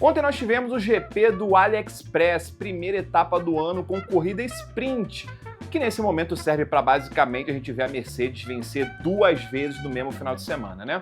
Ontem nós tivemos o GP do AliExpress, primeira etapa do ano com corrida sprint, que nesse momento serve para basicamente a gente ver a Mercedes vencer 2 vezes no mesmo final de semana, né?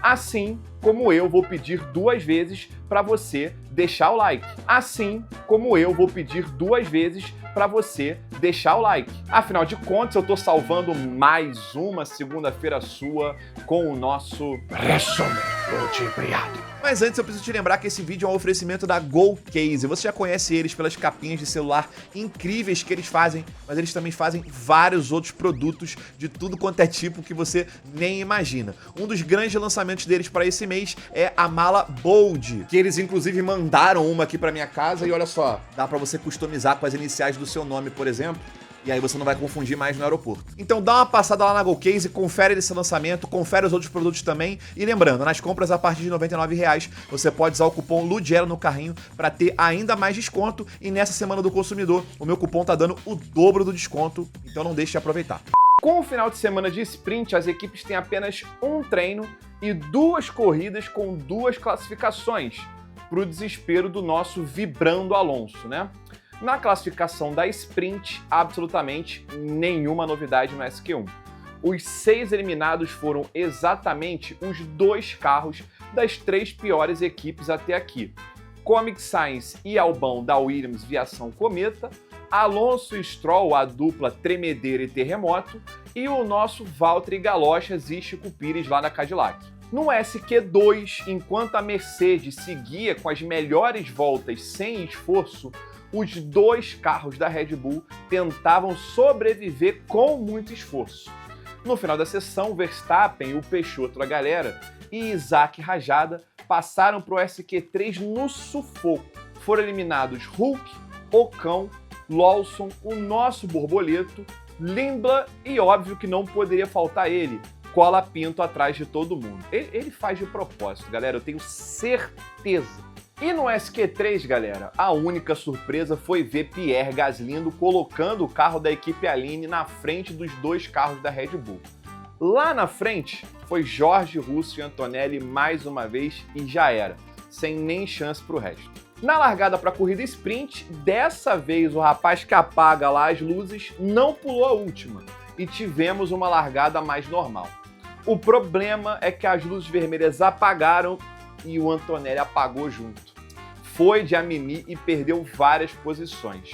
Assim como eu vou pedir 2 vezes para você deixar o like. Assim como eu vou pedir 2 vezes para você deixar o like. Afinal de contas, eu tô salvando mais uma segunda-feira sua com o nosso resumo ludibriado. Mas antes eu preciso te lembrar que esse vídeo é um oferecimento da GoCase. Você já conhece eles pelas capinhas de celular incríveis que eles fazem, mas eles também fazem vários outros produtos de tudo quanto é tipo que você nem imagina. Um dos grandes lançamentos deles para esse mês é a mala Bold, que eles inclusive mandaram uma aqui para minha casa e olha só, dá para você customizar com as iniciais do seu nome, por exemplo. E aí você não vai confundir mais no aeroporto. Então dá uma passada lá na GoCase, confere esse lançamento, confere os outros produtos também. E lembrando, nas compras a partir de R$ 99,00, você pode usar o cupom LUDIELO no carrinho para ter ainda mais desconto. E nessa semana do consumidor, o meu cupom tá dando o dobro do desconto, então não deixe de aproveitar. Com o final de semana de sprint, as equipes têm apenas um treino e 2 corridas com 2 classificações, para o desespero do nosso vibrando Alonso, né? Na classificação da sprint, absolutamente nenhuma novidade no SQ1. Os 6 eliminados foram exatamente os 2 carros das 3 piores equipes até aqui. Comic Science e Albão da Williams Viação Cometa, Alonso e Stroll, a dupla Tremedeira e Terremoto, e o nosso Valtteri Galochas e Chico Pires lá na Cadillac. No SQ2, enquanto a Mercedes seguia com as melhores voltas sem esforço, os 2 carros da Red Bull tentavam sobreviver com muito esforço. No final da sessão, Verstappen, o Peixoto da galera e Isaac Rajada passaram para o SQ3 no sufoco. Foram eliminados Hulk, Ocon, Lawson, o nosso Borboleto, Lindblad e óbvio que não poderia faltar ele, Cola Pinto atrás de todo mundo. Ele faz de propósito, galera, eu tenho certeza. E no SQ3, galera, a única surpresa foi ver Pierre Gasly colocando o carro da equipe Aline na frente dos 2 carros da Red Bull. Lá na frente foi Jorge Russell e Antonelli mais uma vez e já era, sem nem chance pro resto. Na largada para a corrida sprint, dessa vez o rapaz que apaga lá as luzes não pulou a última e tivemos uma largada mais normal. O problema é que as luzes vermelhas apagaram e o Antonelli apagou junto. Foi de amimi e perdeu várias posições.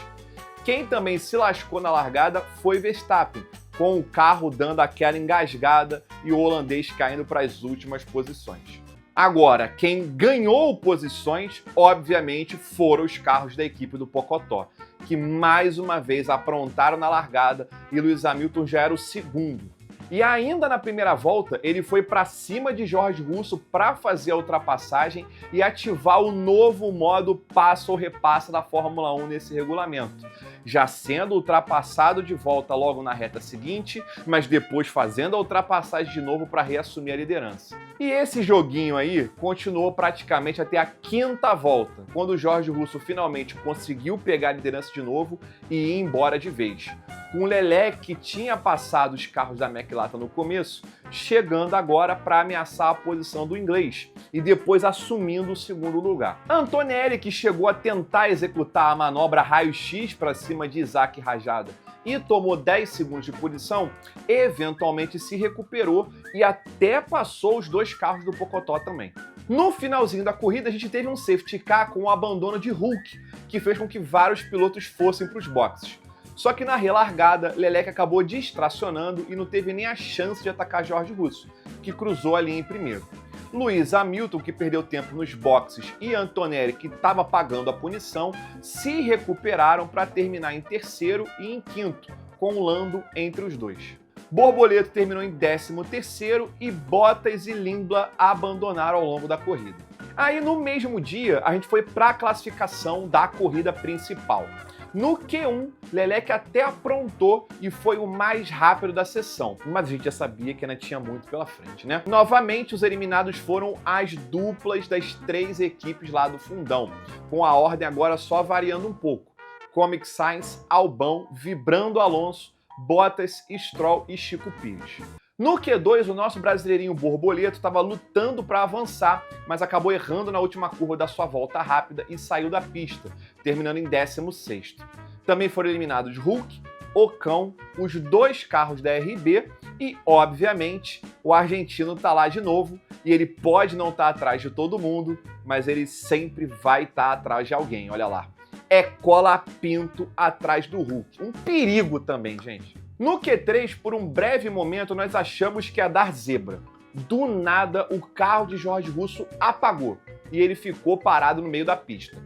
Quem também se lascou na largada foi Verstappen, com o carro dando aquela engasgada e o holandês caindo para as últimas posições. Agora, quem ganhou posições, obviamente, foram os carros da equipe do Pocotó, que mais uma vez aprontaram na largada e Lewis Hamilton já era o segundo. E ainda na primeira volta, ele foi para cima de Jorge Russell para fazer a ultrapassagem e ativar o novo modo passa ou repassa da Fórmula 1 nesse regulamento. Já sendo ultrapassado de volta logo na reta seguinte, mas depois fazendo a ultrapassagem de novo para reassumir a liderança. E esse joguinho aí continuou praticamente até a 5ª volta, quando o Jorge Russell finalmente conseguiu pegar a liderança de novo e ir embora de vez. Com o Leclerc, que tinha passado os carros da McLaren no começo, chegando agora para ameaçar a posição do inglês e depois assumindo o segundo lugar. Antonelli, que chegou a tentar executar a manobra raio-x para cima de Isaac Rajada e tomou 10 segundos de posição, eventualmente se recuperou e até passou os 2 carros do Pocotó também. No finalzinho da corrida, a gente teve um safety car com o abandono de Hulk, que fez com que vários pilotos fossem para os boxes. Só que na relargada, Leclerc acabou distracionando e não teve nem a chance de atacar Jorge Russell, que cruzou a linha em primeiro. Lewis Hamilton, que perdeu tempo nos boxes, e Antonelli, que estava pagando a punição, se recuperaram para terminar em terceiro e em quinto, com Lando entre os 2. Borboleto terminou em 13º e Bottas e Lindblad abandonaram ao longo da corrida. Aí no mesmo dia, a gente foi para a classificação da corrida principal. No Q1, Leclerc até aprontou e foi o mais rápido da sessão, mas a gente já sabia que ainda tinha muito pela frente, né? Novamente, os eliminados foram as duplas das 3 equipes lá do fundão, com a ordem agora só variando um pouco. Comic Science, Albão, Vibrando Alonso, Bottas, Stroll e Chico Pires. No Q2, o nosso brasileirinho Borboleto estava lutando para avançar, mas acabou errando na última curva da sua volta rápida e saiu da pista, terminando em 16º. Também foram eliminados Hulk, Ocão, os 2 carros da RB e, obviamente, o argentino tá lá de novo e ele pode não estar atrás de todo mundo, mas ele sempre vai estar atrás de alguém, olha lá. É Colapinto atrás do Hulk. Um perigo também, gente. No Q3, por um breve momento, nós achamos que ia dar zebra. Do nada, o carro de Jorge Russo apagou e ele ficou parado no meio da pista.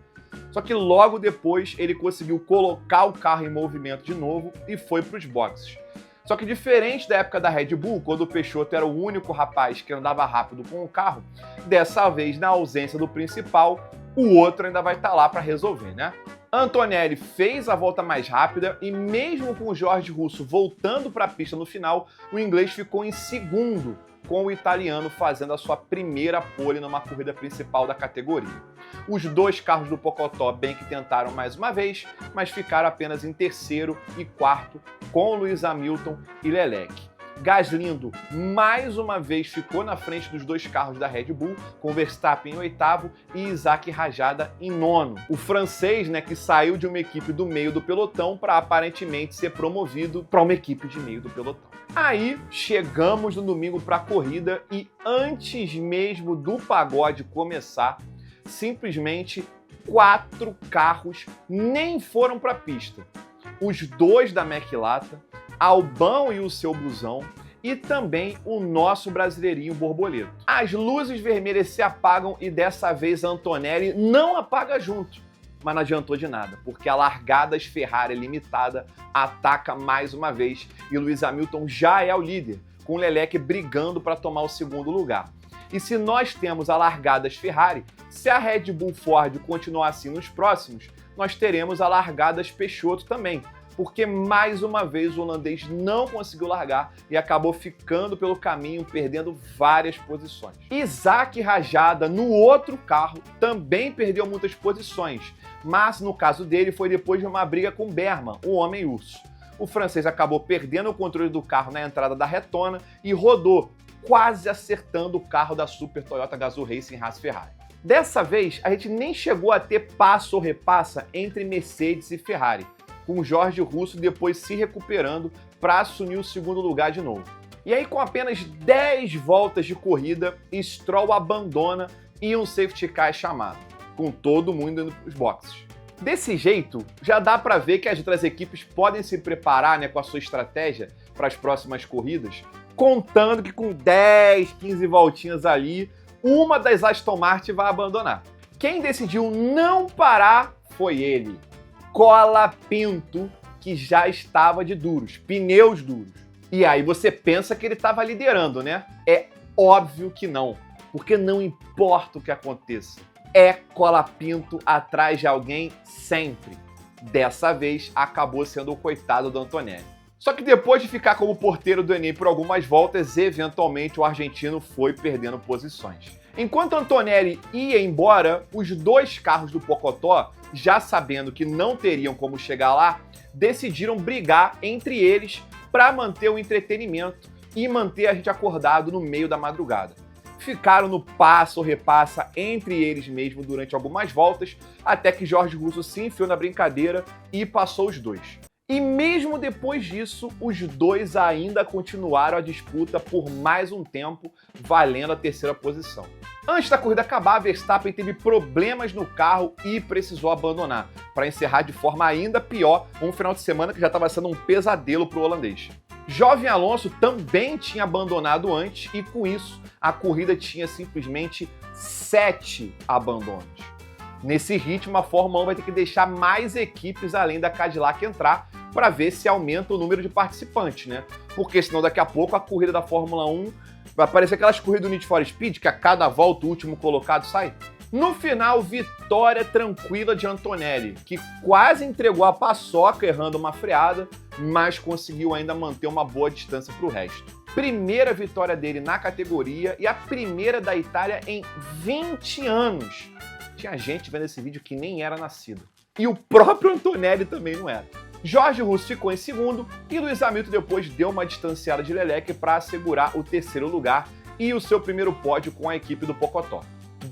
Só que logo depois ele conseguiu colocar o carro em movimento de novo e foi para os boxes. Só que diferente da época da Red Bull, quando o Peixoto era o único rapaz que andava rápido com o carro, dessa vez, na ausência do principal, o outro ainda vai estar lá para resolver, né? Antonelli fez a volta mais rápida e mesmo com o Jorge Russo voltando para a pista no final, o inglês ficou em segundo, com o italiano fazendo a sua primeira pole numa corrida principal da categoria. Os 2 carros do Pocotó bem que tentaram mais uma vez, mas ficaram apenas em 3º e 4º com Lewis Hamilton e Leclerc. Gaslindo mais uma vez ficou na frente dos 2 carros da Red Bull, com Verstappen em 8º e Isaac Rajada em 9º. O francês, que saiu de uma equipe do meio do pelotão para aparentemente ser promovido para uma equipe de meio do pelotão. Aí chegamos no domingo para a corrida e antes mesmo do pagode começar, simplesmente 4 carros nem foram para a pista. Os 2 da McLaren, Albão e o seu busão, e também o nosso brasileirinho Borboleto. As luzes vermelhas se apagam e dessa vez a Antonelli não apaga junto. Mas não adiantou de nada, porque a Largadas Ferrari limitada ataca mais uma vez e Lewis Hamilton já é o líder, com o Leclerc brigando para tomar o 2º lugar. E se nós temos a Largadas Ferrari, se a Red Bull Ford continuar assim nos próximos, nós teremos a Largadas Peixoto também, porque mais uma vez o holandês não conseguiu largar e acabou ficando pelo caminho, perdendo várias posições. Isaac Rajada, no outro carro, também perdeu muitas posições, mas no caso dele foi depois de uma briga com Berman, o Homem-Urso. O francês acabou perdendo o controle do carro na entrada da retona e rodou, quase acertando o carro da Super Toyota Gazoo Racing Haas Ferrari. Dessa vez, a gente nem chegou a ter passo ou repassa entre Mercedes e Ferrari, com o Jorge Russo depois se recuperando para assumir o 2º lugar de novo. E aí, com apenas 10 voltas de corrida, Stroll abandona e um safety car é chamado, com todo mundo indo para os boxes. Desse jeito, já dá para ver que as outras equipes podem se preparar com a sua estratégia para as próximas corridas, contando que com 10, 15 voltinhas ali, uma das Aston Martin vai abandonar. Quem decidiu não parar foi ele, Colapinto, que já estava de duros, pneus duros. E aí você pensa que ele estava liderando, né? É óbvio que não, porque não importa o que aconteça. É Colapinto atrás de alguém sempre. Dessa vez, acabou sendo o coitado do Antonelli. Só que depois de ficar como porteiro do Enem por algumas voltas, eventualmente o argentino foi perdendo posições. Enquanto Antonelli ia embora, os 2 carros do Pocotó, já sabendo que não teriam como chegar lá, decidiram brigar entre eles para manter o entretenimento e manter a gente acordado no meio da madrugada. Ficaram no passa ou repassa entre eles mesmo durante algumas voltas, até que Jorge Russo se enfiou na brincadeira e passou os 2. E mesmo depois disso, os 2 ainda continuaram a disputa por mais um tempo, valendo a 3ª posição. Antes da corrida acabar, Verstappen teve problemas no carro e precisou abandonar, para encerrar de forma ainda pior um final de semana que já estava sendo um pesadelo para o holandês. Jovem Alonso também tinha abandonado antes e, com isso, a corrida tinha simplesmente 7 abandonos. Nesse ritmo, a Fórmula 1 vai ter que deixar mais equipes além da Cadillac entrar para ver se aumenta o número de participantes, né? Porque senão daqui a pouco a corrida da Fórmula 1 vai parecer aquelas corridas do Need for Speed, que a cada volta o último colocado sai. No final, vitória tranquila de Antonelli, que quase entregou a paçoca errando uma freada, mas conseguiu ainda manter uma boa distância para o resto. Primeira vitória dele na categoria e a primeira da Itália em 20 anos. Tinha gente vendo esse vídeo que nem era nascido. E o próprio Antonelli também não era. Jorge Russo ficou em segundo e Luiz Hamilton depois deu uma distanciada de Leleque para assegurar o terceiro lugar e o seu primeiro pódio com a equipe do Pocotó.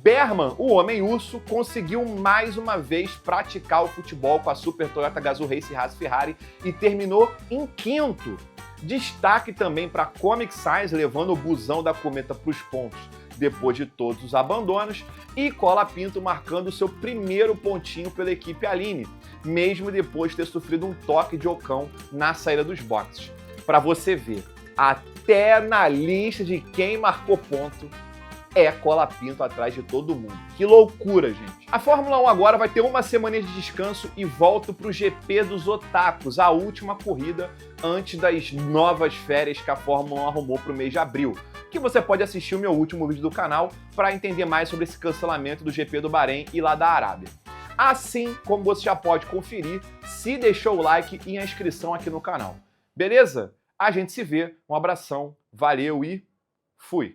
Berman, o homem urso, conseguiu mais uma vez praticar o futebol com a Super Toyota Gazoo Race Haas Ferrari e terminou em quinto. Destaque também para Comic Sans, levando o busão da Cometa para os pontos depois de todos os abandonos, e Cola Pinto marcando seu primeiro pontinho pela equipe Aline, mesmo depois de ter sofrido um toque de Ocão na saída dos boxes. Para você ver, até na lista de quem marcou ponto, é Cola Pinto atrás de todo mundo. Que loucura, gente. A Fórmula 1 agora vai ter uma semana de descanso e volta para o GP dos Otakus, a última corrida antes das novas férias que a Fórmula 1 arrumou para o mês de abril, que você pode assistir o meu último vídeo do canal para entender mais sobre esse cancelamento do GP do Bahrein e lá da Arábia. Assim como você já pode conferir se deixou o like e a inscrição aqui no canal. Beleza? A gente se vê, um abração, valeu e fui!